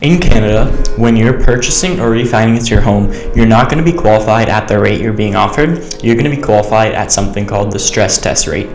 In Canada, when you're purchasing or refinancing your home, you're not going to be qualified at the rate you're being offered. You're going to be qualified at something called the stress test rate.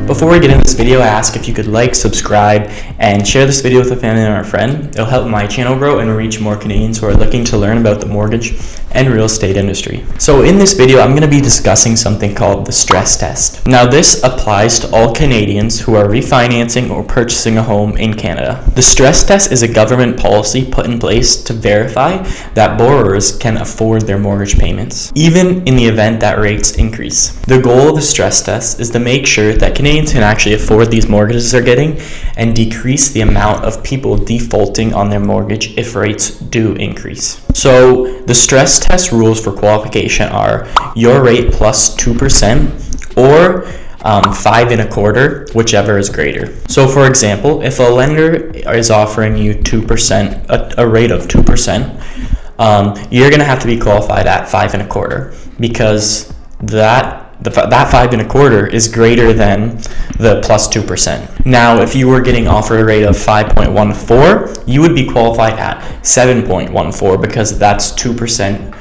Before we get into this video, I ask if you could like, subscribe, and share this video with a family or a friend. It'll help my channel grow and reach more Canadians who are looking to learn about the mortgage and real estate industry. So in this video, I'm going to be discussing something called the stress test. Now this applies to all Canadians who are refinancing or purchasing a home in Canada. The stress test is a government policy put in place to verify that borrowers can afford their mortgage payments, even in the event that rates increase. The goal of the stress test is to make sure that Canadians can actually afford these mortgages they're getting and decrease the amount of people defaulting on their mortgage if rates do increase. So the stress test rules for qualification are your rate plus 2% or 5.25%, whichever is greater. So for example, if a lender is offering you 2%, a rate of 2%, you're going to have to be qualified at 5.25% because that 5.25% is greater than the plus 2%. Now, if you were getting offered a rate of 5.14%, you would be qualified at 7.14% because that's 2%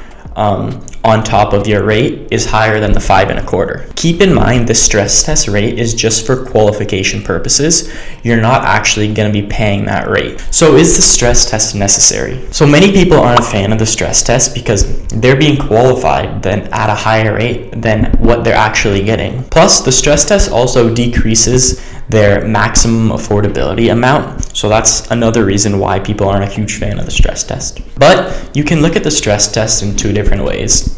on top of your rate is higher than the 5.25%. Keep in mind the stress test rate is just for qualification purposes. You're not actually going to be paying that rate. So is the stress test necessary? So many people aren't a fan of the stress test because they're being qualified then at a higher rate than what they're actually getting. Plus, the stress test also decreases their maximum affordability amount. So that's another reason why people aren't a huge fan of the stress test. But you can look at the stress test in two different ways.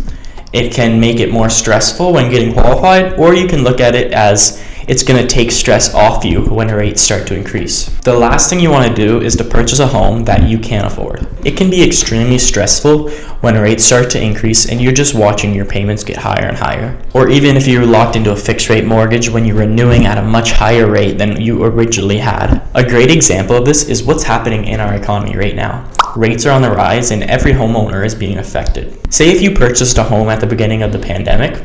It can make it more stressful when getting qualified, or you can look at it as it's going to take stress off you when rates start to increase. The last thing you want to do is to purchase a home that you can't afford. It can be extremely stressful when rates start to increase and you're just watching your payments get higher and higher. Or even if you're locked into a fixed rate mortgage when you're renewing at a much higher rate than you originally had. A great example of this is what's happening in our economy right now. Rates are on the rise and every homeowner is being affected. Say if you purchased a home at the beginning of the pandemic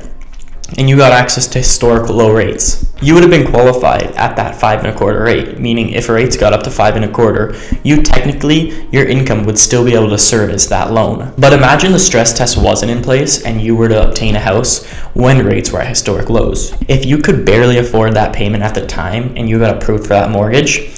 and you got access to historic low rates, you would have been qualified at that 5.25% rate, meaning if rates got up to 5.25%, your income would still be able to service that loan. But imagine the stress test wasn't in place and you were to obtain a house when rates were at historic lows. If you could barely afford that payment at the time and you got approved for that mortgage,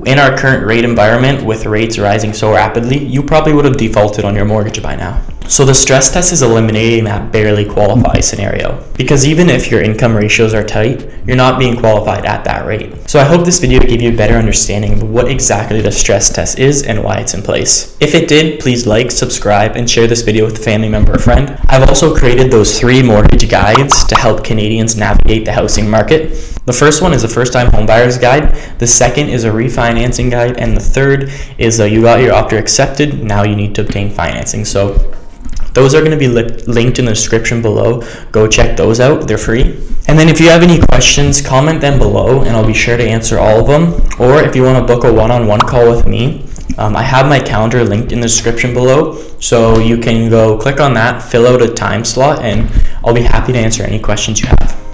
in our current rate environment with rates rising so rapidly, you probably would have defaulted on your mortgage by now. So the stress test is eliminating that barely qualify scenario, because even if your income ratios are tight, you're not being qualified at that rate. So I hope this video gave you a better understanding of what exactly the stress test is and why it's in place. If it did, please like, subscribe, and share this video with a family member or friend. I've also created those 3 mortgage guides to help Canadians navigate the housing market. The first one is a first-time homebuyer's guide, the second is a refinancing guide, and the third is you got your offer accepted, now you need to obtain financing. So those are going to be linked in the description below. Go check those out, they're free. And then if you have any questions, comment them below and I'll be sure to answer all of them. Or if you want to book a one-on-one call with me, I have my calendar linked in the description below, so you can go click on that, fill out a time slot, and I'll be happy to answer any questions you have.